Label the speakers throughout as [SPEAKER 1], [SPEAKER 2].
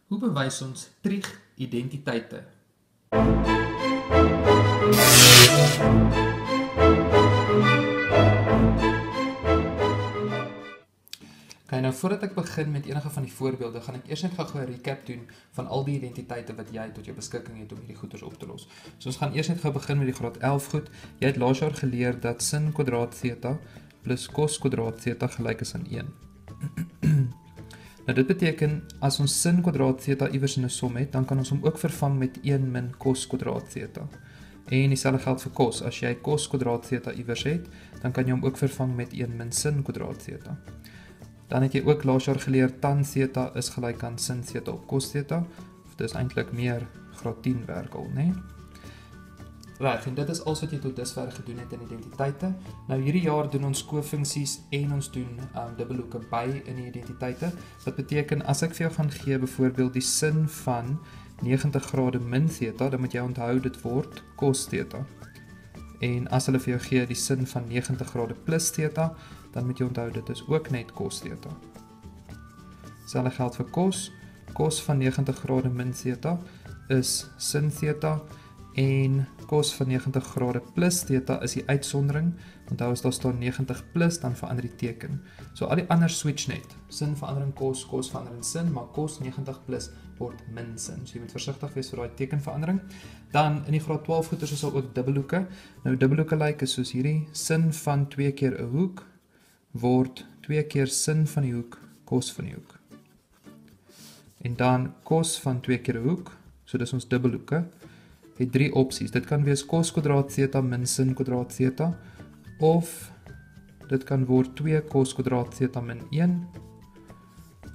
[SPEAKER 1] Hoe bewys ons trig-identiteite? Okay, nou voordat ek begin met enige van die voorbeelde, gaan ek eers net gou 'n recap doen van al die identiteite wat jy tot jou beskikking het om hierdie goeders op te los. So ons gaan eers net gou begin met die graad 11 goed. Jy het laas jaar geleer dat sin kwadraat theta plus cos kwadraat theta gelyk is aan 1. Nou dit beteken, as ons sin kwadraat theta iewers in 'n som het, dan kan ons hom ook vervang met 1 min cos kwadraat theta. En dieselfde geld vir cos. As jy cos kwadraat theta iewers het, dan kan jy hom ook vervang met 1 min sin kwadraat theta. Dan het jy ook laas jaar geleer tan theta is gelyk aan sin theta op cos theta. Of dis eintlik meer graad 10 werk al, né? Reg, en dit is alles wat jy tot dusver gedoen het in identiteite. Nou hierdie jaar doen ons kofunksies en ons doen dubbelhoeke by in die identiteite. Wat beteken, as ek vir jou gaan gee byvoorbeeld die sin van 90 grade min theta, dan moet jy onthou dit word cos theta. En as hulle vir jou gee die sin van 90 grade plus theta, dan moet jy onthou dit is ook net cos theta. Selfde geld vir cos. Cos van 90 grade min theta is sin theta en cos van 90 grade plus theta is die uitsondering. Onthou as daar staan 90 plus, dan verander die teken. So al die ander switch net. Sin verander in cos, cos verander in sin, maar cos 90 plus word min sin. So jy moet versigtig wees vir daai tekenverandering. Dan in die graad 12 goeters is daar ook dubbelhoeke. Nou dubbelhoeke lyk is soos hierdie. Sin van 2 keer 'n hoek word 2 keer sin van die hoek, cos van die hoek. En dan cos van 2 keer 'n hoek, so dis ons dubbelhoeke, het 3 opsies. Dit kan wees cos kwadraat theta min sin kwadraat theta, of dit kan word 2 cos kwadraat theta min 1,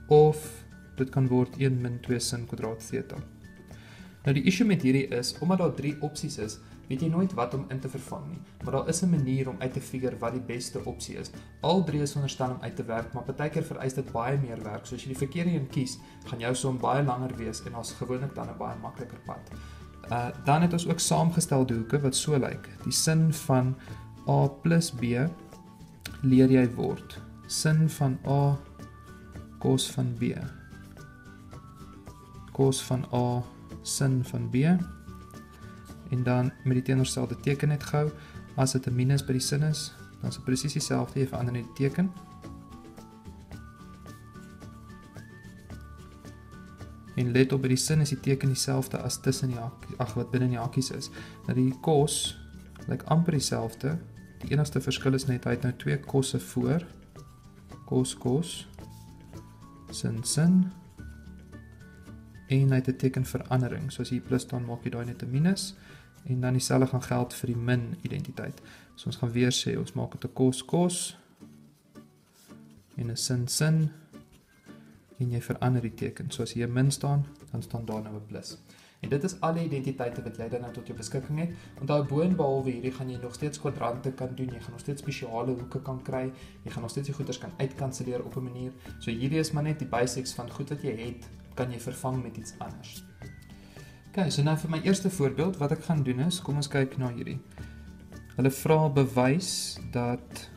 [SPEAKER 1] of dit kan word 1 min 2 sin kwadraat theta. Nou die issue met hierdie is, omdat daar 3 opsies is, weet jy nooit wat om in te vervang nie, maar daar is 'n manier om uit te figure wat die beste opsie is. Al 3 is veronderstel om uit te werk, maar partykeer vereis dit baie meer werk. So as jy die verkeerde een kies, gaan jou som baie langer wees en ons gewoonlik dan 'n baie makliker pad. Dan het ons ook saamgestelde hoeke wat so lyk. Die sin van A plus B leer jy word sin van A cos van B. Cos van A sin van B. En dan met die teenoorgestelde teken net gou. As dit 'n minus by die sin is, dan is dit presies dieselfde, jy verander net die teken. En let op, by die sin is die teken dieselfde as tussen die wat binne die hakies is. Nou die cos lyk amper dieselfde. Die enigste verskil is net hy het nou 2 kosse voor. Cos cos, sin sin. En hy het 'n tekenverandering. So as jy plus staan, maak jy daai net 'n minus. En dan dieselfde gaan geld vir die min identiteit. So ons gaan weer sê, ons maak dit 'n cos cos en 'n sin sin. En jy verander die teken. So as hier 'n min staan, dan staan daar nou 'n plus. En dit is alle identiteite wat jy dan nou tot jou beskikking het. Onthou, bo en behalwe hierdie gaan jy nog steeds kwadrante kan doen, jy gaan nog steeds spesiale hoeke kan kry, jy gaan nog steeds die goeders kan uitkanselleer op 'n manier. So hierdie is maar net die basics van goed wat jy het, kan jy vervang met iets anders. Okay, so nou vir my eerste voorbeeld, wat ek gaan doen is, kom ons kyk na hierdie. Hulle vra bewys dat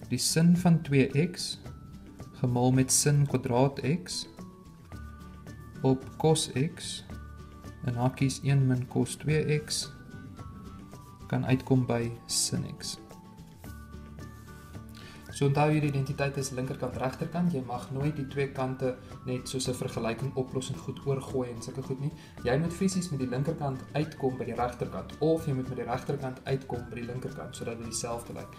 [SPEAKER 1] die sin van 2x gemaal met sin kwadraat x op cos x in hakies 1 min cos 2x kan uitkom by sin x. So onthou hierdie identiteit is linkerkant regterkant, jy mag nooit die twee kante net soos 'n vergelyking oplossing goed oorgooi en sulke goed nie. Jy moet fisies met die linkerkant uitkom by die regterkant, of jy moet met die regterkant uitkom by die linkerkant, sodat dit dieselfde lyk.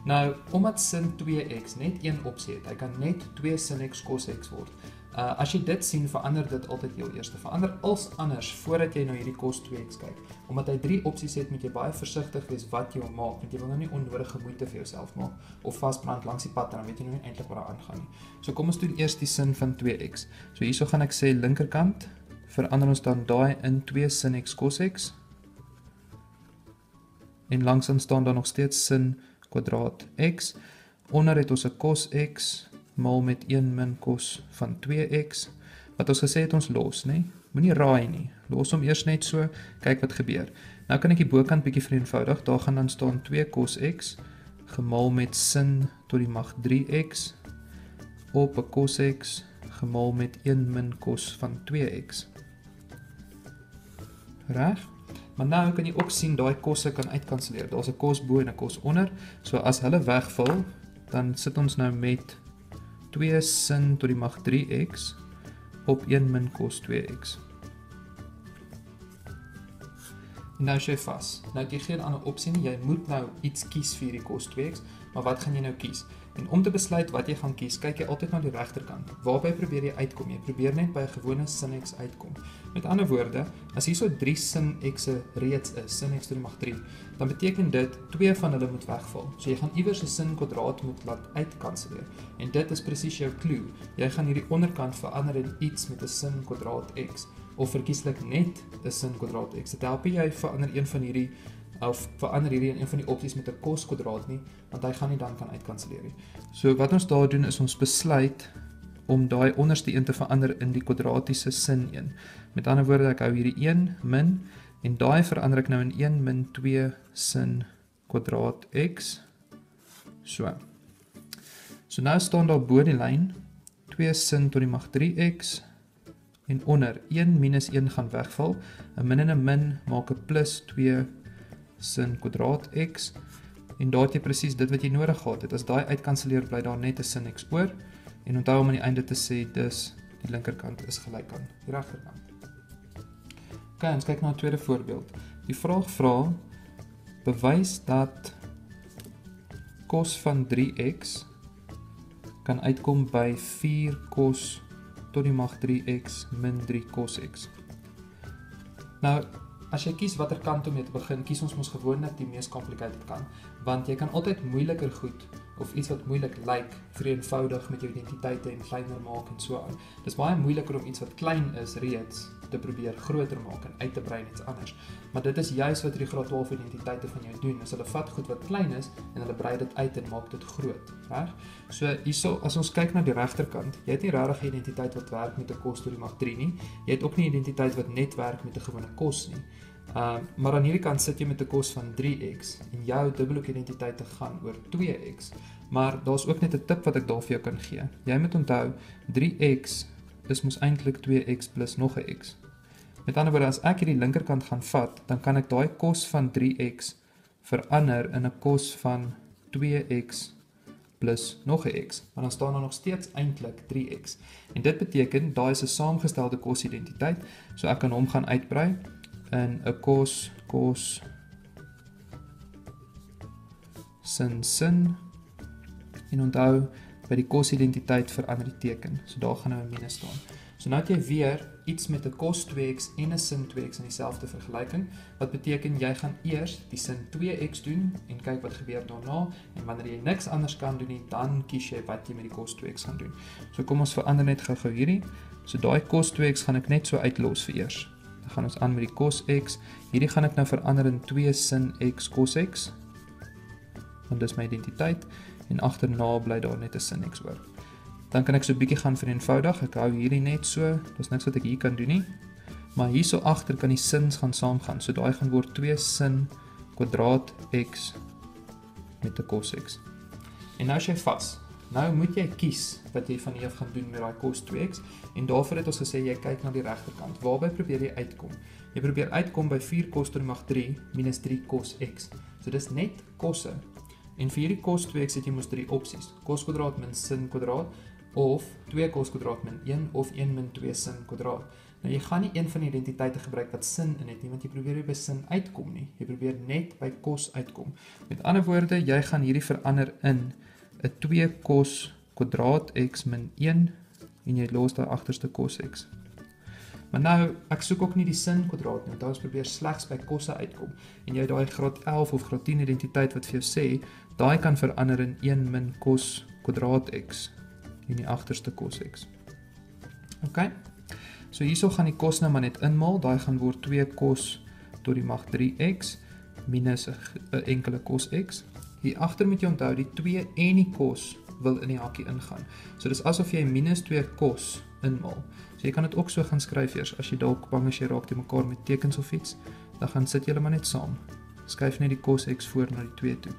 [SPEAKER 1] Nou, omdat sin 2x net een opsie het, hy kan net 2 sin x cos x word. As jy dit sien, verander dit altyd heel eerste. Verander als anders voordat jy nou hierdie cos 2x kyk. Omdat hy 3 opsies het, moet jy baie versigtig wees wat jy maak, want jy wil nou nie onnodige moeite vir jouself maak of vasbrand langs die pad, dan weet jy nou nie eintlik wat daar aangaan nie. So kom ons doen eers die sin van 2x. So hierso gaan ek sê linkerkant, verander ons dan daai in 2 sin x cos x. En langs dan staan daar nog steeds sin kwadraat x. Onder het ons 'n cos x maal met 1 min cos van 2x. Wat ons gesê het ons los, né? Moenie raai nie. Los hom eers net so, kyk wat gebeur. Nou kan ek die bokant bietjie vereenvoudig. Daar gaan dan staan 2 cos x gemaal met sin tot die mag 3x op 'n cos x gemaal met 1 min kos van 2x. Reg? Maar nou kan jy ook sien daai kosse kan uitkanselleer. Daar's 'n kos bo en 'n kos onder. So as hulle wegval, dan sit ons nou met 2 sin tot die mag 3x op 1 min kos 2x. En nou is jy vas. Nou het jy geen ander opsie nie. Jy moet nou iets kies vir die kos 2x, maar wat gaan jy nou kies? En om te besluit wat jy gaan kies, kyk jy altyd na die regterkant. Waarby probeer jy uitkom? Jy probeer net by 'n gewone sin x uitkom. Met ander woorde, as hier so 3 sin x'e reeds is, sin x tot die mag 3, dan beteken dit 2 van hulle moet wegval. So jy gaan iewers 'n sin kwadraat moet laat uitkanselleer. En dit is presies jou clue. Jy gaan hierdie onderkant verander in iets met 'n sin kwadraat x, of verkieslik net 'n sin kwadraat x. Dit help jy verander een van hierdie of verander hierdie in een van die opsies met 'n kos kwadraat nie, want hy gaan nie dan kan uitkanselleer nie. So wat ons daar doen is ons besluit om daai onderste een te verander in die kwadratiese sin 1. Met ander woorde, ek hou hierdie 1 min en daai verander ek nou in 1 min 2 sin kwadraat x. So nou staan daar bo die lyn 2 sin tot die mag 3x en onder 1 minus 1 gaan wegval. 'n min en 'n min maak 'n plus 2 sin kwadraat x en daar het jy presies dit wat jy nodig gehad het. As daai uitkanselleer, bly daar net 'n sin x oor en onthou om aan die einde te sê dus die linkerkant is gelyk aan die regterkant. OK, ons kyk na 'n tweede voorbeeld. Die vraag vra bewys dat cos van 3x kan uitkom by 4 cos tot die mag 3x min 3 cos x. Nou, as jy kies watter kant om mee te begin, kies ons mos gewoonlik die mees complicated kant, want jy kan altyd moeiliker goed of iets wat moeilik lyk, vereenvoudig met jou identiteite en kleiner maak en so aan. Dis baie moeiliker om iets wat klein is reeds te probeer groter maak en uit te brei iets anders. Maar dit is juist wat die graad 12 identiteite van jou doen. Is hulle vat goed wat klein is en hulle brei dit uit en maak dit groot, reg? So hierso as ons kyk na die regterkant, jy het nie regtig 'n identiteit wat werk met 'n kos tot die mag 3 nie. Jy het ook nie 'n identiteit wat net werk met 'n gewone kos nie. Maar aan hierdie kant sit jy met 'n kos van 3x en jou dubbelhoek identiteite gaan oor 2x. Maar daar's ook net 'n tip wat ek daar vir jou kan gee. Jy moet onthou 3x is mos eintlik 2x plus nog 'n x. Met ander woorde, as ek hierdie linkerkant gaan vat, dan kan ek daai kos van 3x verander in 'n kos van 2x plus nog 'n x, maar dan staan daar nog steeds eintlik 3x. En dit beteken daai is 'n saamgestelde kosidentiteit, so ek kan hom gaan uitbrei in 'n kos sin en onthou by die kosidentiteit verander die teken. So daar gaan nou 'n minus staan. So nou het jy weer iets met 'n cos 2x en 'n sin 2x in dieselfde vergelyking, wat beteken jy gaan eers die sin 2x doen en kyk wat gebeur daarna, en wanneer jy niks anders kan doen nie, dan kies jy wat jy met die cos 2x gaan doen. So kom ons verander net gou-gou hierdie. So daai cos 2x gaan ek net so uitlos vir eers. Dan gaan ons aan met die cos x. Hierdie gaan ek nou verander in 2 sin x cos x, want dis my identiteit, en agterna bly daar net 'n sin x oor. Dan kan ek so 'n bietjie gaan vereenvoudig. Ek hou hierdie net so, daar's niks wat ek hier kan doen nie. Maar hierso agter kan die sins gaan saamgaan. So daai gaan word 2 sin kwadraat x met 'n cos x. En nou is jy vas. Nou moet jy kies wat jy van hier af gaan doen met daai cos 2x, en daarvoor het ons gesê jy kyk na die regterkant. Waarby probeer jy uitkom? Jy probeer uitkom by 4 cos tot die mag 3 minus 3 cos x. So dis net kosse. En vir hierdie cos 2x het jy mos 3 opsies. Cos kwadraat min sin kwadraat, of 2 cos kwadraat min 1, of 1 min 2 sin kwadraat. Nou jy gaan nie een van die identiteite gebruik wat sin in het nie, want jy probeer nie by sin uitkom nie. Jy probeer net by kos uitkom. Met ander woorde, jy gaan hierdie verander in 'n 2 cos kwadraat x min 1 en jy los daai agterste cos x. Maar nou, ek soek ook nie die sin kwadraat nie, want ons probeer slegs by kosse uitkom. En jy daai graad 11 of graad 10 identiteit wat vir jou sê, daai kan verander in 1 min cos kwadraat x en die agterste cos x. OK? So hierso gaan die kos nou maar net inmaal, daai gaan word 2 cos tot die mag 3x minus 'n enkele cos x. Hier agter moet jy onthou die 2 en die cos wil in die hakkie ingaan. So dis asof jy minus 2 cos inmaal. So jy kan dit ook so gaan skryf eers, as jy dalk bang as jy raak te mekaar met tekens of iets, dan gaan sit julle maar net saam. Skuif net die cos x voor na die 2 toe,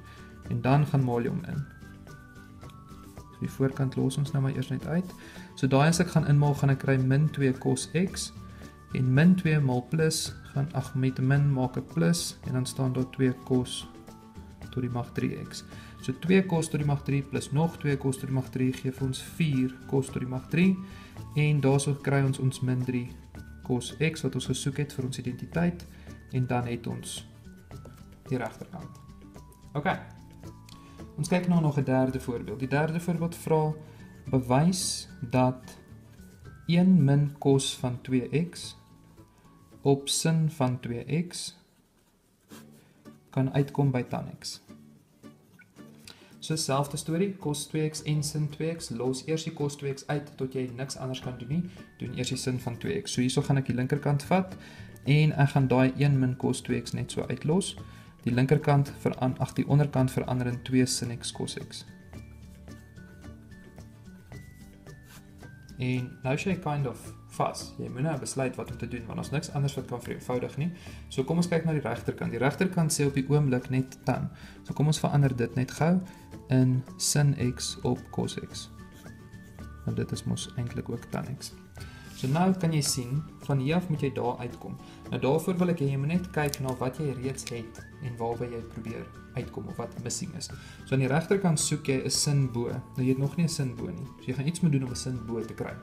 [SPEAKER 1] en dan gaan maal jy hom in. So die voorkant los ons nou maar eers net uit. So daai as ek gaan inmaal, gaan ek kry min 2 cos x, en min 2 maal plus, met min maak ek plus, en dan staan daar 2 cos tot die mag 3x. So 2 cos tot die mag 3 plus nog 2 cos tot die mag 3 gee vir ons 4 cos tot die mag 3, en daarso kry ons min 3 cos x wat ons gesoek het vir ons identiteit, en dan het ons die regterkant. Ok, ons kyk nou nog 'n derde voorbeeld. Die derde voorbeeld vra, bewys dat 1 min cos van 2x op sin van 2x kan uitkom by tan x. So selfde storie, cos 2x en sin 2x, los eers die cos 2x uit tot jy niks anders kan doen nie, doen eers die sin van 2x. So hierso gaan ek die linkerkant vat, en ek gaan daai 1 min cos 2x net so uitlos. Die linkerkant die onderkant verander in 2 sin x cos x. En nou is jy kind of vas. Jy moet nou besluit wat om te doen, want ons niks anders wat kan vereenvoudig nie. So kom ons kyk na die regterkant. Die regterkant sê op die oomblik net tan. So kom ons verander dit net gou in sin x op cos x. Want dit is mos eintlik ook tan x. So nou kan jy sien, van hier af moet jy daar uitkom. Nou daarvoor wil ek jy moet net kyk na wat jy reeds het en waarby jy probeer uitkom of wat missing is. So aan die regterkant soek jy 'n sin bo. Nou jy het nog nie 'n sin bo nie. So jy gaan iets moet doen om 'n sin bo te kry.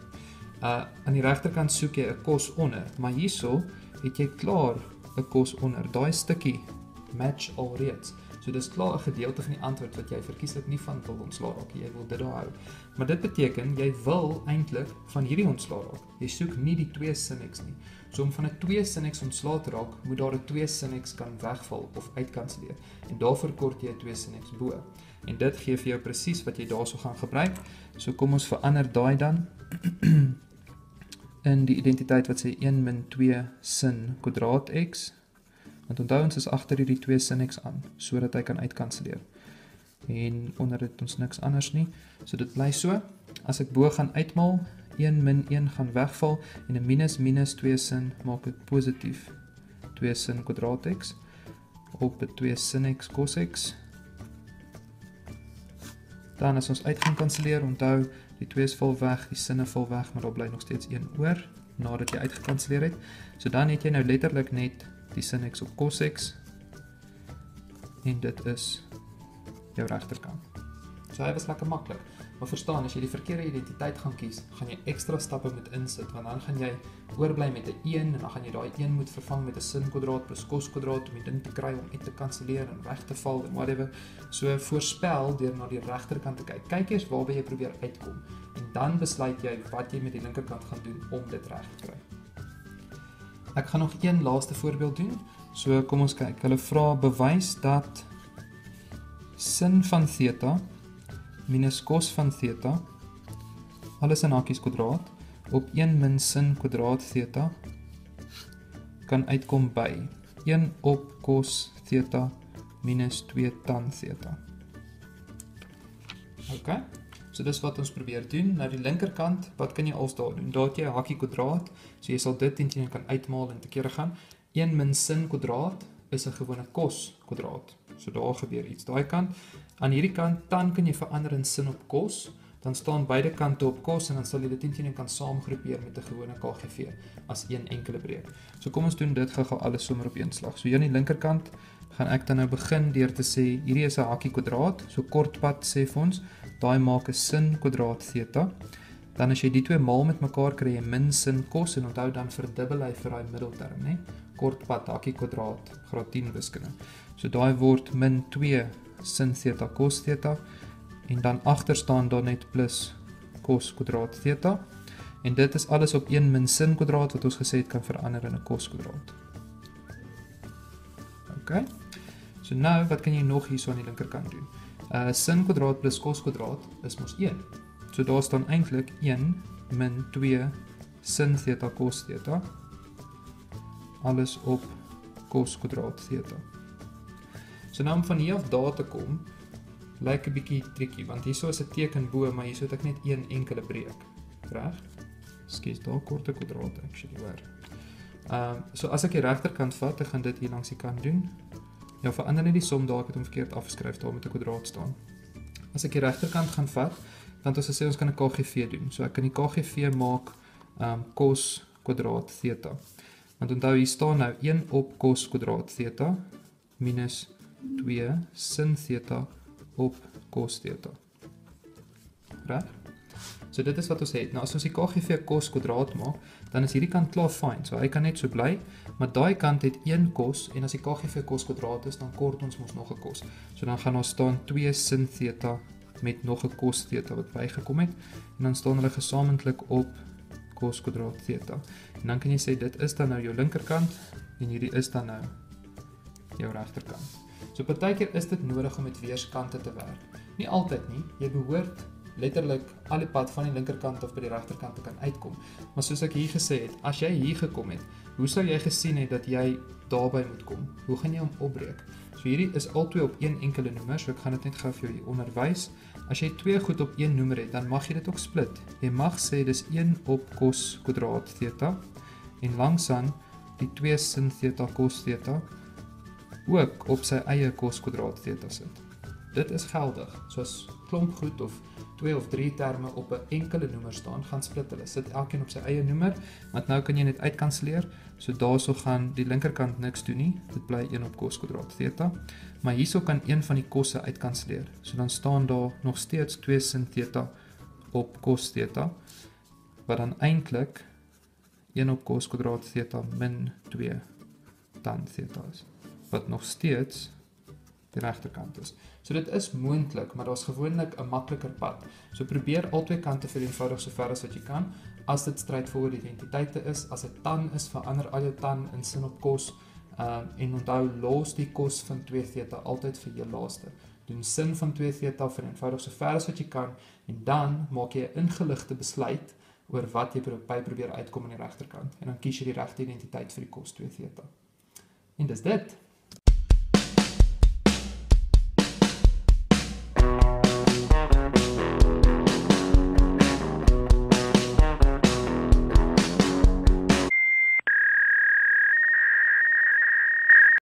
[SPEAKER 1] Aan die regterkant soek jy 'n kos onder, maar hierso het jy klaar 'n kos onder. Daai stukkie match alreeds. So dis klaar 'n gedeelte van die antwoord wat jy verkieslik nie van wil ontslaa raak. Jy wil dit daar hou. Maar dit beteken jy wil eintlik van hierdie ontslaa raak. Jy soek nie die 2 sin x nie. So om van 'n 2 sin x ontslaa te raak, moet daar 'n 2 sin x kan wegval of uitkanselleer. En daarvoor kort jy 'n 2 sin x bo. En dit gee vir jou presies wat jy daarso gaan gebruik. So kom ons verander daai dan in die identiteit wat sê 1 min 2 sin kwadraat x. Want onthou ons is agter hierdie 2 sin x aan, sodat hy kan uitkanselleer. En onder het ons niks anders nie. So dit bly so. As ek bo gaan uitmaal, 1 min 1 gaan wegval, en 'n minus minus 2 sin maak dit positief 2 sin kwadraat x op 'n 2 sin x cos x. Dan as ons uit gaan kanselleer, onthou, die 2's val weg, die sinne val weg, maar daar bly nog steeds 1 oor, nadat jy uitgekanselleer het. So dan het jy nou letterlik net die sin x op cos x, en dit is jou regterkant. So hy was lekker maklik. Maar verstaan, as jy die verkeerde identiteit gaan kies, gaan jy ekstra stappe moet insit, want dan gaan jy oorbly met 'n 1, en dan gaan jy daai 1 moet vervang met 'n sin kwadraat plus cos kwadraat om die ding te kry om uit te kanselleer en weg te val en whatever. So voorspel deur na die regterkant te kyk. Kyk eers waarby jy probeer uitkom, en dan besluit jy wat jy met die linkerkant gaan doen om dit reg te kry. Ek gaan nog een laaste voorbeeld doen. So kom ons kyk. Hulle vra bewys dat sin van theta minus cos van theta, alles in hakies kwadraat, op 1 min sin kwadraat theta kan uitkom by 1 op cos theta minus 2 tan theta. Ok, so dis wat ons probeer doen. Nou die linkerkant, wat kan jy als daar doen? Daar het jy 'n hakie kwadraat, so jy sal dit teen kan uitmaal en te kere gaan. 1 min sin kwadraat is 'n gewone cos kwadraat. So daar gebeur iets daai kant. Aan hierdie kant dan kan jy verander in sin op cos, dan staan beide kante op cos en dan sal jy dit teen kan saamgroepeer met 'n gewone KGV as een enkele breek. So kom ons doen dit gou alles sommer op een slag. So hier aan die linkerkant gaan ek dan nou begin deur te sê hierdie is 'n hakie kwadraat. So kortpad sê vir ons, daai maak 'n sin kwadraat theta. Dan as jy die twee maal met mekaar kry jy min sin cos, en onthou dan verdubbel hy vir daai middelterm, né? Kortpad hakie kwadraat, graad 10 wiskunde. So daai word min 2 sin theta cos theta, en dan agter staan daar net plus cos kwadraat theta, en dit is alles op 1 min sin kwadraat wat ons gesê het kan verander in 'n cos kwadraat. Ok, so nou wat kan jy nog hierso aan die linkerkant doen? Sin kwadraat plus cos kwadraat is mos 1, so daar staan eintlik 1 min 2 sin theta cos theta, alles op cos kwadraat theta. So nou om van hier af daar te kom, lyk 'n bietjie tricky, want hierso is 'n teken bo, maar hierso het ek net een enkele breek. Reg? Skus, daar korte kwadraat actually waar. So as ek die regterkant vat, ek gaan dit hier langs die kant doen. Ja, verander net die som daar, ek het hom verkeerd afgeskryf, daar met 'n kwadraat staan. As ek die regterkant gaan vat, want ons sê ons kan 'n KGV doen. So ek kan die KGV maak cos kwadraat theta. Want onthou hier staan nou 1 op cos kwadraat theta minus 2 sin theta op cos theta. Reg? So dit is wat ons het. Nou as ons die KGV cos kwadraat maak, dan is hierdie kant klaar fyn. So hy kan net so bly, maar daai kant het 1 cos en as die KGV cos kwadraat is, dan kort ons mos nog 'n cos. So dan gaan daar staan 2 sin theta met nog 'n cos theta wat bygekom het en dan staan hulle gesamentlik op cos kwadraat theta. En dan kan jy sê dit is dan nou jou linkerkant en hierdie is dan nou jou regterkant. So partykeer is dit nodig om met weerskante te werk. Nie altyd nie. Jy behoort letterlik al die pad van die linkerkant of by die regterkant te kan uitkom. Maar soos ek hier gesê het, as jy hier gekom het, hoe sou jy gesien het dat jy daarby moet kom? Hoe gaan jy hom opbreek? So hierdie is albei op een enkele noemer, so ek gaan dit net gou vir jou hier onderwys. As jy twee goed op een noemer het, dan mag jy dit ook split. Jy mag sê dis 1 op cos kwadraat theta en langsaan die 2 sin theta cos theta ook op sy eie cos kwadraat theta sit. Dit is geldig. So as klomp goed of 2 of 3 terme op 'n enkele noemer staan, gaan split hulle. Sit elkeen op sy eie noemer, want nou kan jy net uitkanselleer. So daarso gaan die linkerkant niks doen nie. Dit bly 1 op cos kwadraat theta. Maar hierso kan een van die kosse uitkanselleer. So dan staan daar nog steeds 2 sin theta op cos theta, wat dan eintlik 1 op cos kwadraat theta min 2 tan theta is, wat nog steeds die regterkant is. So dit is moontlik, maar daar's gewoonlik 'n makliker pad. So probeer albei kante vereenvoudig so ver as wat jy kan. As dit stryd vir identiteite is, as dit tan is, verander al jou tan in sin op cos en onthou los die cos van 2 theta altyd vir jou laaste. Doen sin van 2 theta vereenvoudig so ver as wat jy kan en dan maak jy 'n ingeligte besluit oor wat jy probeer uitkom aan die regterkant en dan kies jy die regte identiteit vir die cos 2 theta. En dis dit.